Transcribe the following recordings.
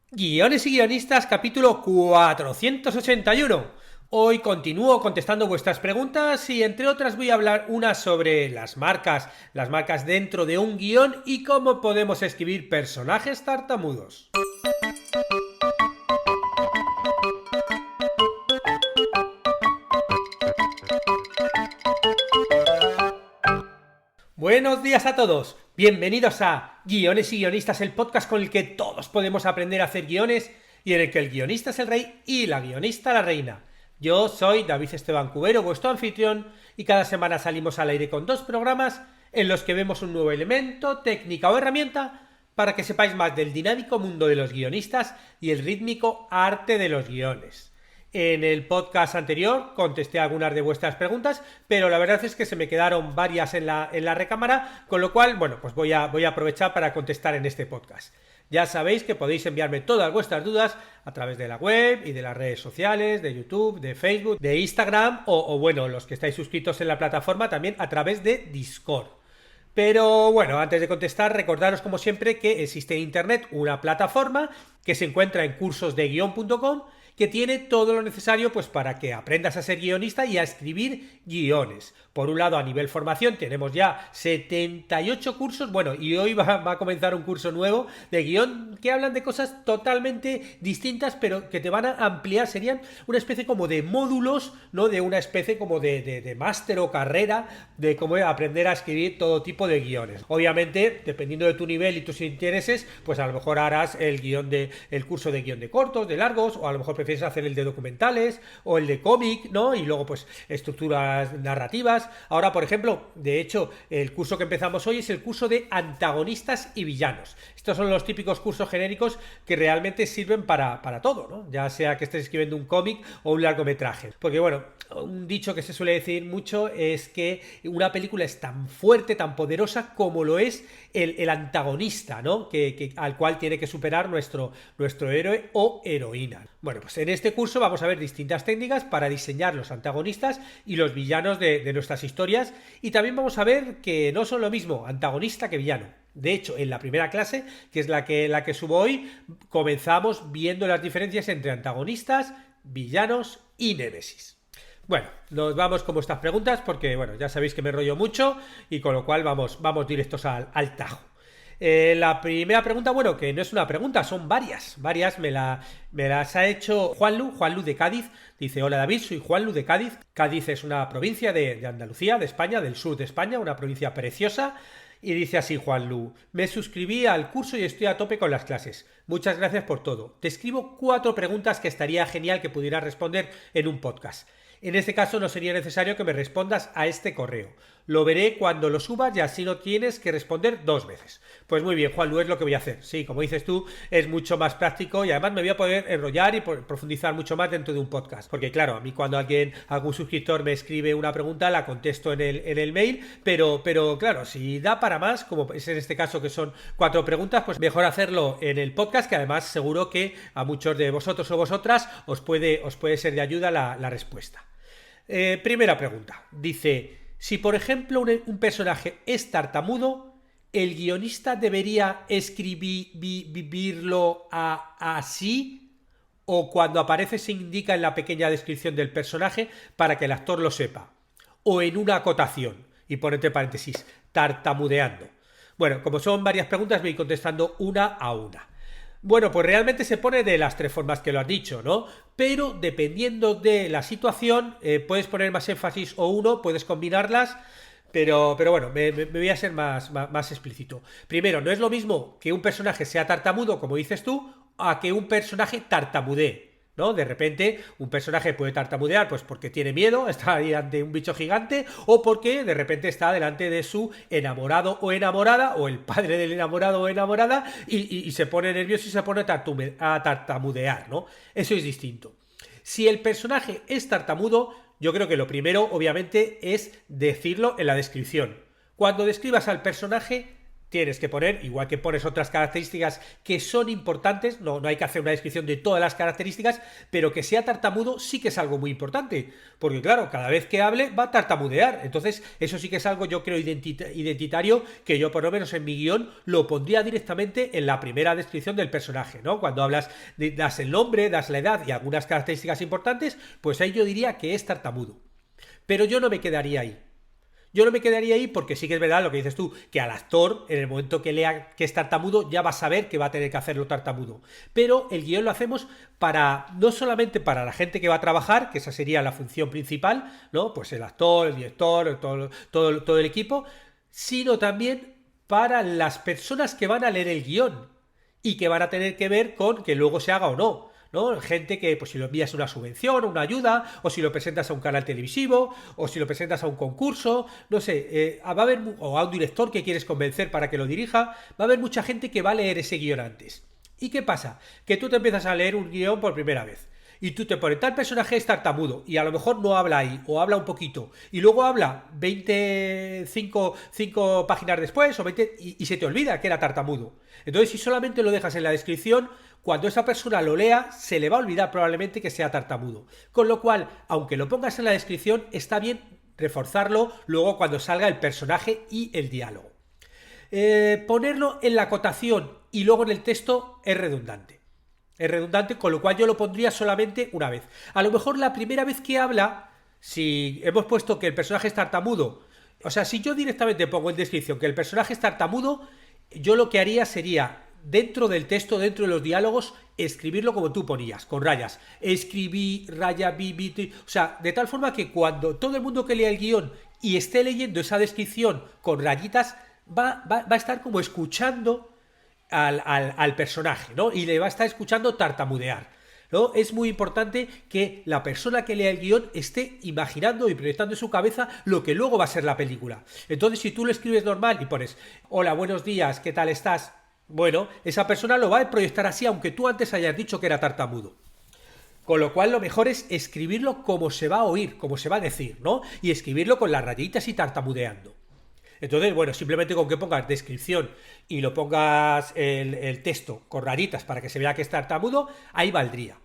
Guiones y guionistas, capítulo 481. Hoy continúo contestando vuestras preguntas y entre otras voy a hablar una sobre las marcas dentro de un guión y cómo podemos escribir personajes tartamudos. Buenos días a todos, bienvenidos a Guiones y Guionistas, el podcast con el que todos podemos aprender a hacer guiones y en el que el guionista es el rey y la guionista la reina. Yo soy David Esteban Cubero, vuestro anfitrión, y cada semana salimos al aire con dos programas en los que vemos un nuevo elemento, técnica o herramienta para que sepáis más del dinámico mundo de los guionistas y el rítmico arte de los guiones. En el podcast anterior contesté algunas de vuestras preguntas, pero la verdad es que se me quedaron varias en la recámara, con lo cual, bueno, pues voy a aprovechar para contestar en este podcast. Ya sabéis que podéis enviarme todas vuestras dudas a través de la web y de las redes sociales, de YouTube, de Facebook, de Instagram o bueno, los que estáis suscritos en la plataforma también a través de Discord. Pero bueno, antes de contestar, recordaros como siempre que existe en internet una plataforma que se encuentra en cursosdeguion.com que tiene todo lo necesario pues para que aprendas a ser guionista y a escribir guiones. Por un lado, a nivel formación tenemos ya 78 cursos, bueno, y hoy va a comenzar un curso nuevo de guión que hablan de cosas totalmente distintas, pero que te van a ampliar, serían una especie como de módulos, ¿no? De una especie como de máster o carrera de cómo aprender a escribir todo tipo de guiones. Obviamente, dependiendo de tu nivel y tus intereses, pues a lo mejor harás el curso de guión de cortos, de largos, o a lo mejor prefieres hacer el de documentales o el de cómic, ¿no? Y luego pues estructuras narrativas. Ahora, por ejemplo, de hecho, el curso que empezamos hoy es el curso de antagonistas y villanos. Estos son los típicos cursos genéricos que realmente sirven para todo, ¿no? Ya sea que estés escribiendo un cómic o un largometraje. Porque bueno, un dicho que se suele decir mucho es que una película es tan fuerte, tan poderosa como lo es el antagonista, ¿no? Al cual tiene que superar nuestro héroe o heroína. Bueno, pues en este curso vamos a ver distintas técnicas para diseñar los antagonistas y los villanos de nuestras historias, y también vamos a ver que no son lo mismo antagonista que villano. De hecho, en la primera clase, que es la que subo hoy, comenzamos viendo las diferencias entre antagonistas, villanos y némesis. Bueno, nos vamos con vuestras preguntas porque, bueno, ya sabéis que me enrollo mucho y con lo cual vamos directos al tajo. La primera pregunta, bueno, que no es una pregunta, son varias me las ha hecho Juanlu de Cádiz. Dice: hola David, soy Juanlu de Cádiz. Cádiz es una provincia de Andalucía, de España, del sur de España, una provincia preciosa. Y dice así Juanlu: me suscribí al curso y estoy a tope con las clases. Muchas gracias por todo. Te escribo 4 preguntas que estaría genial que pudieras responder en un podcast. En este caso no sería necesario que me respondas a este correo. Lo veré cuando lo subas y así no tienes que responder 2 veces. Pues muy bien, Juanlu, es lo que voy a hacer. Sí, como dices tú, es mucho más práctico y además me voy a poder enrollar y profundizar mucho más dentro de un podcast. Porque claro, a mí cuando algún suscriptor me escribe una pregunta, la contesto en el mail, pero claro, si da para más, como es en este caso que son 4 preguntas, pues mejor hacerlo en el podcast, que además seguro que a muchos de vosotros o vosotras os puede ser de ayuda la respuesta. Primera pregunta. Dice: si por ejemplo un personaje es tartamudo, ¿el guionista debería escribirlo así? ¿O cuando aparece se indica en la pequeña descripción del personaje para que el actor lo sepa? ¿O en una acotación? Y pone entre paréntesis, tartamudeando. Bueno, como son varias preguntas, voy contestando una a una. Bueno, pues realmente se pone de las 3 formas que lo has dicho, ¿no? Pero dependiendo de la situación, puedes poner más énfasis o uno, puedes combinarlas, pero bueno, me voy a ser más explícito. Primero, no es lo mismo que un personaje sea tartamudo, como dices tú, a que un personaje tartamudee, ¿no? De repente un personaje puede tartamudear pues porque tiene miedo, está ahí ante un bicho gigante, o porque de repente está delante de su enamorado o enamorada, o el padre del enamorado o enamorada, y se pone nervioso y se pone a tartamudear, ¿no? Eso es distinto. Si el personaje es tartamudo, yo creo que lo primero, obviamente, es decirlo en la descripción. Cuando describas al personaje, tienes que poner, igual que pones otras características que son importantes, no hay que hacer una descripción de todas las características, pero que sea tartamudo sí que es algo muy importante, porque claro, cada vez que hable va a tartamudear, entonces eso sí que es algo, yo creo, identitario, que yo por lo menos en mi guión lo pondría directamente en la primera descripción del personaje, ¿no? Cuando hablas, das el nombre, das la edad y algunas características importantes, pues ahí yo diría que es tartamudo. Pero yo no me quedaría ahí. Yo no me quedaría ahí porque sí que es verdad lo que dices tú, que al actor, en el momento que lea que es tartamudo, ya va a saber que va a tener que hacerlo tartamudo. Pero el guión lo hacemos para, no solamente para la gente que va a trabajar, que esa sería la función principal, ¿no? Pues el actor, el director, todo el equipo, sino también para las personas que van a leer el guión y que van a tener que ver con que luego se haga o no. ¿No? Gente que, pues si lo envías una subvención, una ayuda, o si lo presentas a un canal televisivo, o si lo presentas a un concurso, no sé, va a haber, o a un director que quieres convencer para que lo dirija, va a haber mucha gente que va a leer ese guión antes. ¿Y qué pasa? Que tú te empiezas a leer un guión por primera vez. Y tú te pones, tal personaje es tartamudo, y a lo mejor no habla ahí, o habla un poquito, y luego habla 25 páginas después, o 20, y se te olvida que era tartamudo. Entonces, si solamente lo dejas en la descripción, cuando esa persona lo lea, se le va a olvidar probablemente que sea tartamudo. Con lo cual, aunque lo pongas en la descripción, está bien reforzarlo luego cuando salga el personaje y el diálogo. Ponerlo en la acotación y luego en el texto es redundante. Es redundante, con lo cual yo lo pondría solamente una vez. A lo mejor la primera vez que habla, si hemos puesto que el personaje es tartamudo, o sea, si yo directamente pongo en descripción que el personaje es tartamudo, yo lo que haría sería, dentro del texto, dentro de los diálogos, escribirlo como tú ponías, con rayas. Escribí, raya, o sea, de tal forma que cuando todo el mundo que lea el guión y esté leyendo esa descripción con rayitas, va a estar como escuchando al personaje, ¿no? Y le va a estar escuchando tartamudear, ¿no? Es muy importante que la persona que lea el guión esté imaginando y proyectando en su cabeza lo que luego va a ser la película. Entonces, si tú lo escribes normal y pones, hola, buenos días, ¿qué tal estás? Bueno, esa persona lo va a proyectar así, aunque tú antes hayas dicho que era tartamudo. Con lo cual lo mejor es escribirlo como se va a oír, como se va a decir, ¿no? Y escribirlo con las rayitas y tartamudeando. Entonces, bueno, simplemente con que pongas descripción y lo pongas el texto con rayitas para que se vea que es tartamudo, ahí valdría.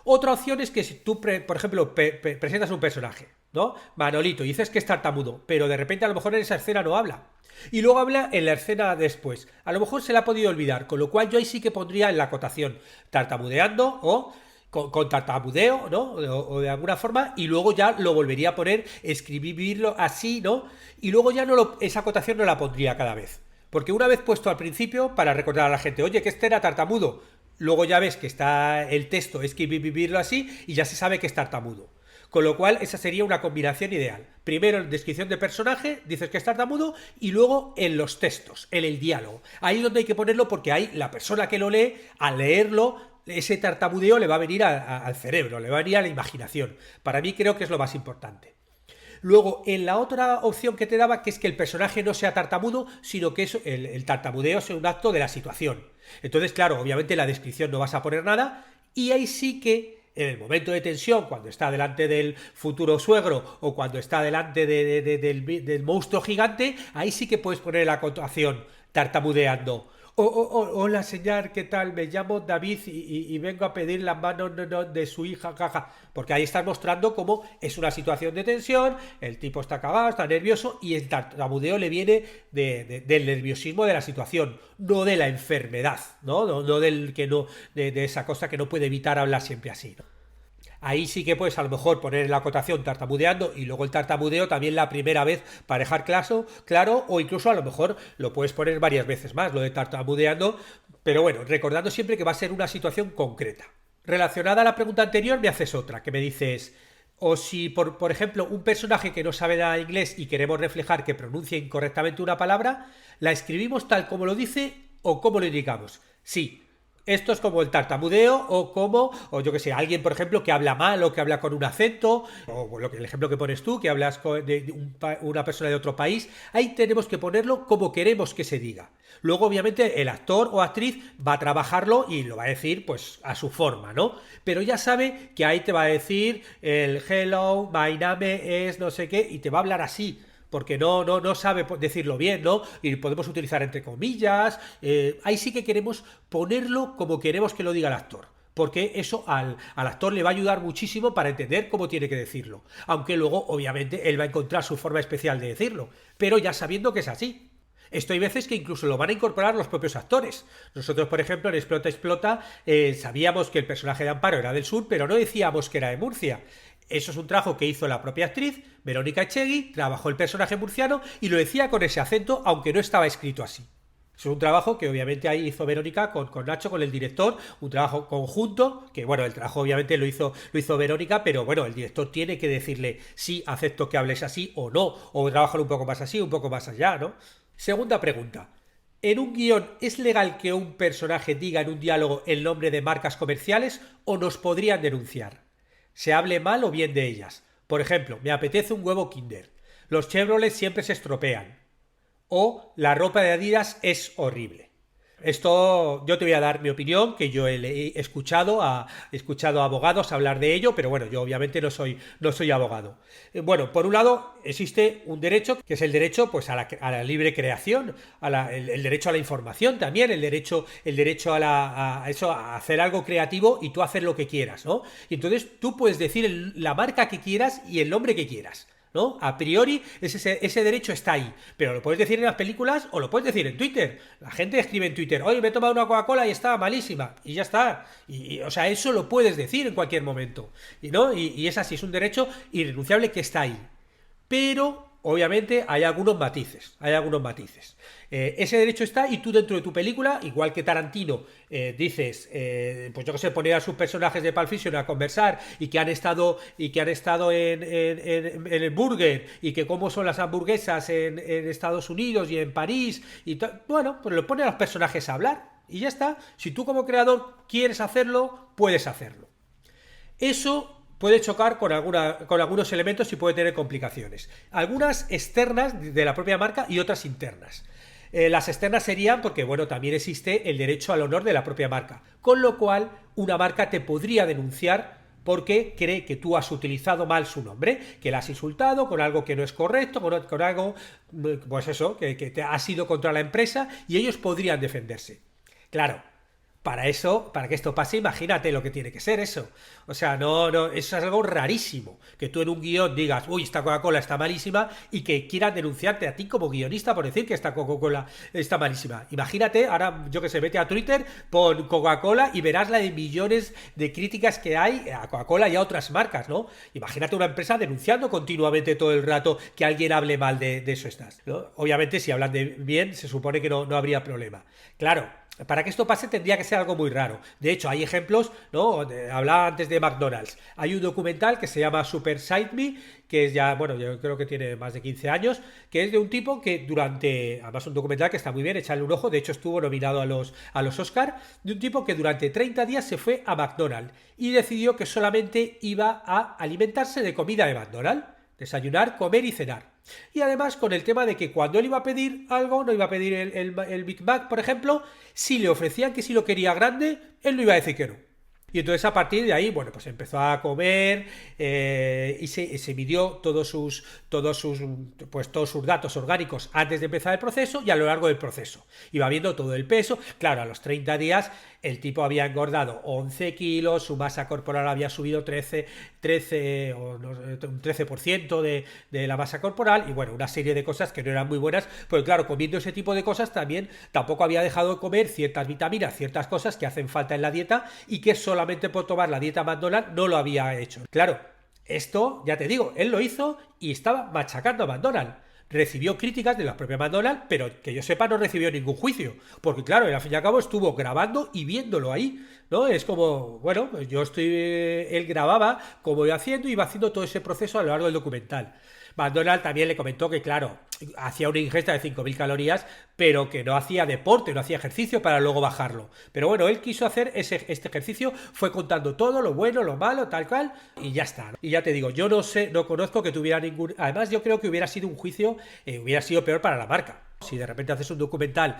Otra opción es que si tú, por ejemplo, presentas un personaje, ¿no? Manolito, y dices que es tartamudo, pero de repente a lo mejor en esa escena no habla. Y luego habla en la escena después. A lo mejor se le ha podido olvidar, con lo cual yo ahí sí que pondría en la acotación tartamudeando o con tartamudeo, ¿no? O de alguna forma, y luego ya lo volvería a poner, escribirlo así, ¿no? Y luego ya esa acotación no la pondría cada vez. Porque una vez puesto al principio, para recordar a la gente, oye, que este era tartamudo, luego ya ves que está el texto, escribirlo así, y ya se sabe que es tartamudo. Con lo cual, esa sería una combinación ideal. Primero en descripción de personaje, dices que es tartamudo, y luego en los textos, en el diálogo. Ahí es donde hay que ponerlo porque ahí la persona que lo lee, al leerlo, ese tartamudeo le va a venir al cerebro, le va a venir a la imaginación. Para mí creo que es lo más importante. Luego, en la otra opción que te daba, que es que el personaje no sea tartamudo, sino que el tartamudeo sea un acto de la situación. Entonces, claro, obviamente en la descripción no vas a poner nada, y ahí sí que en el momento de tensión, cuando está delante del futuro suegro o cuando está delante del monstruo gigante, ahí sí que puedes poner la acotación tartamudeando. Hola señor, ¿qué tal? Me llamo David y vengo a pedir la mano de su hija, jaja. Porque ahí estás mostrando cómo es una situación de tensión, el tipo está cagado, está nervioso y el tartamudeo le viene del nerviosismo de la situación, no de la enfermedad, ¿no? No del que no, de esa cosa que no puede evitar hablar siempre así, ¿no? Ahí sí que puedes a lo mejor poner la acotación tartamudeando y luego el tartamudeo también la primera vez para dejar claro, o incluso a lo mejor lo puedes poner varias veces más, lo de tartamudeando, pero bueno, recordando siempre que va a ser una situación concreta. Relacionada a la pregunta anterior me haces otra, que me dices, o si por ejemplo un personaje que no sabe nada de inglés y queremos reflejar que pronuncia incorrectamente una palabra, ¿la escribimos tal como lo dice o como lo indicamos? Sí. Esto es como el tartamudeo o yo que sé, alguien, por ejemplo, que habla mal o que habla con un acento, o el ejemplo que pones tú, que hablas de una persona de otro país, ahí tenemos que ponerlo como queremos que se diga. Luego, obviamente, el actor o actriz va a trabajarlo y lo va a decir, pues, a su forma, ¿no? Pero ya sabe que ahí te va a decir el hello, my name es no sé qué, y te va a hablar así. porque no sabe decirlo bien, ¿no? Y podemos utilizar entre comillas. Ahí sí que queremos ponerlo como queremos que lo diga el actor. Porque eso al actor le va a ayudar muchísimo para entender cómo tiene que decirlo. Aunque luego, obviamente, él va a encontrar su forma especial de decirlo. Pero ya sabiendo que es así. Esto hay veces que incluso lo van a incorporar los propios actores. Nosotros, por ejemplo, en Explota, Explota, sabíamos que el personaje de Amparo era del sur, pero no decíamos que era de Murcia. Eso es un trabajo que hizo la propia actriz, Verónica Echegui, trabajó el personaje murciano y lo decía con ese acento, aunque no estaba escrito así. Es un trabajo que obviamente ahí hizo Verónica con Nacho, con el director, un trabajo conjunto, que bueno, el trabajo obviamente lo hizo Verónica, pero bueno, el director tiene que decirle sí, acepto que hables así o no, o trabajar un poco más así, un poco más allá, ¿no? Segunda pregunta. ¿En un guión es legal que un personaje diga en un diálogo el nombre de marcas comerciales o nos podrían denunciar? Se hable mal o bien de ellas. Por ejemplo, me apetece un huevo Kinder. Los Chevrolet siempre se estropean. O la ropa de Adidas es horrible. Esto yo te voy a dar mi opinión, que yo he escuchado a abogados hablar de ello, pero bueno, yo obviamente no soy abogado. Bueno, por un lado existe un derecho, que es el derecho pues, a la libre creación, el derecho a la información también, el derecho a hacer algo creativo y tú hacer lo que quieras, ¿no? Y entonces tú puedes decir la marca que quieras y el nombre que quieras, ¿no? A priori ese derecho está ahí, pero lo puedes decir en las películas o lo puedes decir en Twitter. La gente escribe en Twitter, oye, me he tomado una Coca-Cola y estaba malísima, y ya está. O sea, eso lo puedes decir en cualquier momento, ¿no? Y es así, es un derecho irrenunciable que está ahí. Pero obviamente hay algunos matices, ese derecho está y tú dentro de tu película, igual que Tarantino, dices, pues yo que sé, poner a sus personajes de Pulp Fiction a conversar y que han estado en el burger y que cómo son las hamburguesas en Estados Unidos y en París y bueno, pues lo pone a los personajes a hablar y ya está. Si tú como creador quieres hacerlo, puedes hacerlo. Eso puede chocar con algunos elementos y puede tener complicaciones. Algunas externas de la propia marca y otras internas. Las externas serían porque, bueno, también existe el derecho al honor de la propia marca. Con lo cual, una marca te podría denunciar porque cree que tú has utilizado mal su nombre, que la has insultado con algo que no es correcto, con algo, pues eso, que te ha sido contra la empresa y ellos podrían defenderse. Claro. Para que esto pase, imagínate lo que tiene que ser eso. O sea, eso es algo rarísimo. Que tú en un guión digas, uy, esta Coca-Cola está malísima, y que quieran denunciarte a ti como guionista por decir que esta Coca-Cola está malísima. Imagínate, ahora, yo que sé, vete a Twitter, pon Coca-Cola y verás la de millones de críticas que hay a Coca-Cola y a otras marcas, ¿no? Imagínate una empresa denunciando continuamente todo el rato que alguien hable mal de eso, ¿no? Obviamente, si hablan de bien, se supone que no habría problema. Claro. Para que esto pase tendría que ser algo muy raro. De hecho, hay ejemplos, ¿no? Hablaba antes de McDonald's. Hay un documental que se llama Super Size Me, que es ya, bueno, yo creo que tiene más de 15 años, que es de un tipo que además un documental que está muy bien, echarle un ojo, de hecho estuvo nominado a los Oscar, de un tipo que durante 30 días se fue a McDonald's y decidió que solamente iba a alimentarse de comida de McDonald's. Desayunar, comer y cenar. Y además con el tema de que cuando él iba a pedir algo, no iba a pedir el Big Mac, por ejemplo, si le ofrecían que si lo quería grande, él no iba a decir que no. Y entonces a partir de ahí, bueno, pues empezó a comer y se midió todos sus datos orgánicos antes de empezar el proceso y a lo largo del proceso. Iba viendo todo el peso. Claro, a los 30 días el tipo había engordado 11 kilos, su masa corporal había subido 13% de la masa corporal y bueno, una serie de cosas que no eran muy buenas, porque claro, comiendo ese tipo de cosas también tampoco había dejado de comer ciertas vitaminas, ciertas cosas que hacen falta en la dieta y que solamente por tomar la dieta McDonald's no lo había hecho. Claro, esto, ya te digo, él lo hizo y estaba machacando a McDonald's. Recibió críticas de la propia McDonald's, pero que yo sepa no recibió ningún juicio, porque claro, al fin y al cabo estuvo grabando y viéndolo ahí, ¿no? Es como, bueno, pues él grababa como iba haciendo todo ese proceso a lo largo del documental. McDonald's también le comentó que, claro, hacía una ingesta de 5.000 calorías, pero que no hacía deporte, no hacía ejercicio para luego bajarlo. Pero bueno, él quiso hacer este ejercicio, fue contando todo, lo bueno, lo malo, tal cual, y ya está, ¿no? Y ya te digo, yo no conozco que tuviera ningún... Además, yo creo que hubiera sido un juicio, hubiera sido peor para la marca. Si de repente haces un documental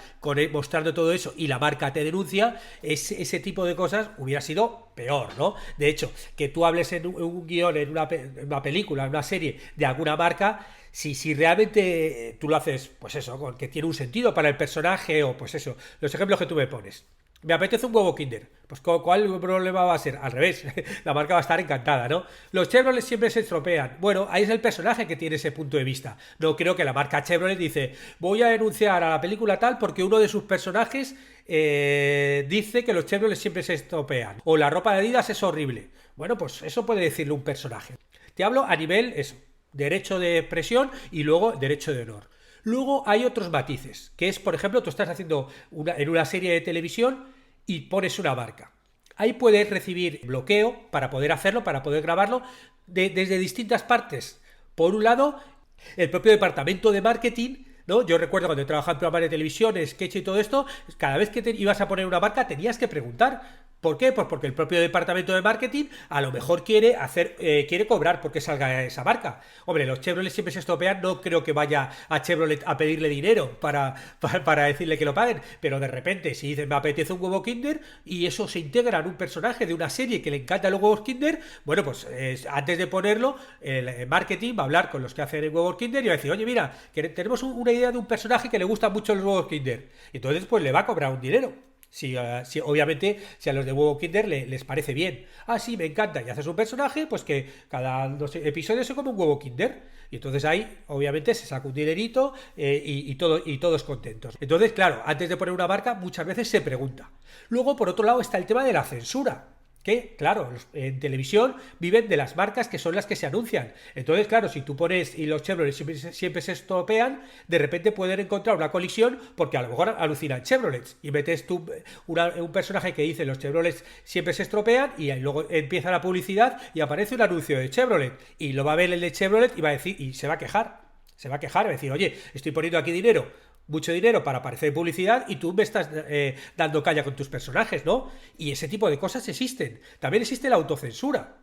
mostrando todo eso y la marca te denuncia, ese tipo de cosas hubiera sido peor, ¿no? De hecho, que tú hables en un guión, en una película, en una serie de alguna marca, si realmente tú lo haces, pues eso, con que tiene un sentido para el personaje o pues eso, los ejemplos que tú me pones. Me apetece un huevo Kinder. Pues ¿cuál problema va a ser? Al revés, la marca va a estar encantada, ¿no? Los Chevrolet siempre se estropean. Bueno, ahí es el personaje que tiene ese punto de vista. No creo que la marca Chevrolet dice, voy a denunciar a la película tal porque uno de sus personajes dice que los Chevrolet siempre se estropean. O la ropa de Adidas es horrible. Bueno, pues eso puede decirle un personaje. Te hablo a nivel, eso, derecho de expresión y luego derecho de honor. Luego hay otros matices, que es, por ejemplo, tú estás haciendo en una serie de televisión y pones una marca. Ahí puedes recibir bloqueo para poder hacerlo, para poder grabarlo, desde distintas partes. Por un lado, el propio departamento de marketing, ¿no? Yo recuerdo cuando trabajaba en programas de televisión, sketch y todo esto, cada vez que ibas a poner una marca tenías que preguntar. ¿Por qué? Pues porque el propio departamento de marketing a lo mejor quiere cobrar porque salga esa marca. Hombre, los Chevrolet siempre se estropean, no creo que vaya a Chevrolet a pedirle dinero para decirle que lo paguen, pero de repente si dicen me apetece un huevo Kinder y eso se integra en un personaje de una serie que le encanta los huevos Kinder, bueno, pues antes de ponerlo, el marketing va a hablar con los que hacen el huevo Kinder y va a decir, oye, mira, que tenemos una idea de un personaje que le gustan mucho los huevos Kinder. Entonces, pues le va a cobrar un dinero. Si, obviamente, si a los de huevo Kinder les parece bien. Ah, sí, me encanta. Y haces un personaje, pues que cada 2 episodios se come un huevo Kinder. Y entonces ahí, obviamente, se saca un dinerito y todos contentos. Entonces, claro, antes de poner una marca, muchas veces se pregunta. Luego, por otro lado, está el tema de la censura. Que, claro, en televisión viven de las marcas que son las que se anuncian. Entonces, claro, si tú pones y los Chevrolet siempre se estropean, de repente pueden encontrar una colisión porque a lo mejor alucinan Chevrolets y metes tú un personaje que dice los Chevrolet siempre se estropean y luego empieza la publicidad y aparece un anuncio de Chevrolet y lo va a ver el de Chevrolet y va a decir, y se va a quejar. Se va a quejar, va a decir, oye, estoy poniendo aquí mucho dinero para aparecer en publicidad y tú me estás dando calla con tus personajes, ¿no? Y ese tipo de cosas existen. También existe la autocensura.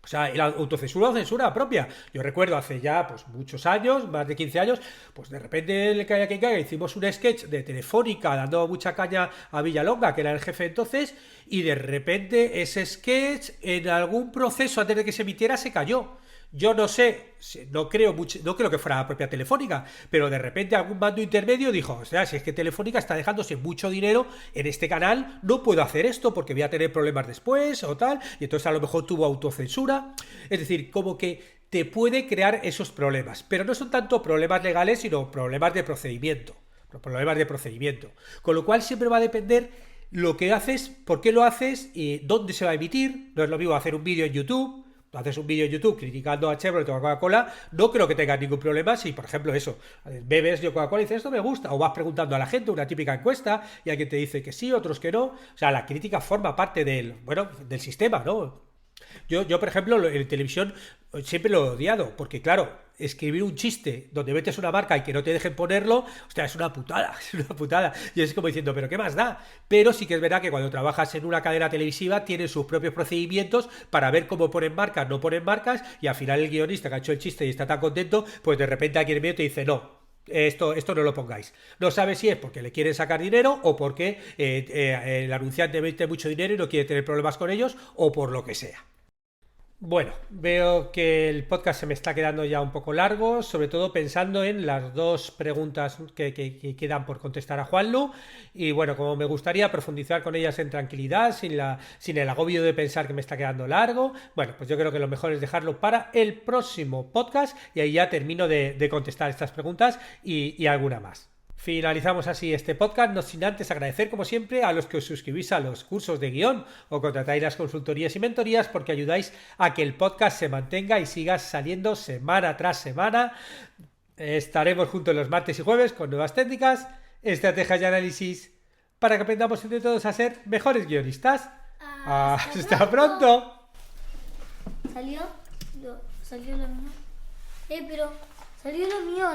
O sea, la autocensura o censura propia. Yo recuerdo hace ya pues muchos años, más de 15 años, pues de repente le cae a quien caiga, hicimos un sketch de Telefónica dando mucha caña a Villalonga, que era el jefe entonces, y de repente ese sketch en algún proceso antes de que se emitiera se cayó. Yo no sé, no creo que fuera la propia Telefónica, pero de repente algún mando intermedio dijo, o sea, si es que Telefónica está dejándose mucho dinero en este canal, no puedo hacer esto porque voy a tener problemas después o tal, y entonces a lo mejor tuvo autocensura. Es decir, como que te puede crear esos problemas, pero no son tanto problemas legales, sino problemas de procedimiento. Con lo cual siempre va a depender lo que haces, por qué lo haces y dónde se va a emitir. No es lo mismo hacer un vídeo en YouTube. Haces un vídeo en YouTube criticando a Chevrolet o a Coca-Cola, no creo que tengas ningún problema si, por ejemplo, eso, bebes yo Coca-Cola y dices esto me gusta, o vas preguntando a la gente, una típica encuesta, y alguien te dice que sí, otros que no. O sea, la crítica forma parte del sistema, ¿no? Yo, por ejemplo, en televisión siempre lo he odiado, porque claro, escribir un chiste donde metes una marca y que no te dejen ponerlo, hostia, es una putada, Y es como diciendo, ¿pero qué más da? Pero sí que es verdad que cuando trabajas en una cadena televisiva tienen sus propios procedimientos para ver cómo ponen marcas, no ponen marcas, y al final el guionista que ha hecho el chiste y está tan contento, pues de repente aquí en medio te dice, no, esto no lo pongáis. No sabe si es porque le quieren sacar dinero o porque el anunciante mete mucho dinero y no quiere tener problemas con ellos o por lo que sea. Bueno, veo que el podcast se me está quedando ya un poco largo, sobre todo pensando en las dos preguntas que quedan por contestar a Juanlu. Y bueno, como me gustaría profundizar con ellas en tranquilidad, sin el agobio de pensar que me está quedando largo, bueno, pues yo creo que lo mejor es dejarlo para el próximo podcast y ahí ya termino de contestar estas preguntas y alguna más. Finalizamos así este podcast, no sin antes agradecer como siempre a los que os suscribís a los cursos de guión o contratáis las consultorías y mentorías porque ayudáis a que el podcast se mantenga y siga saliendo semana tras semana. Estaremos juntos los martes y jueves con nuevas técnicas, estrategias y análisis para que aprendamos entre todos a ser mejores guionistas. ¡Hasta pronto! ¿Salió? ¿Salió lo mío? Pero salió lo mío.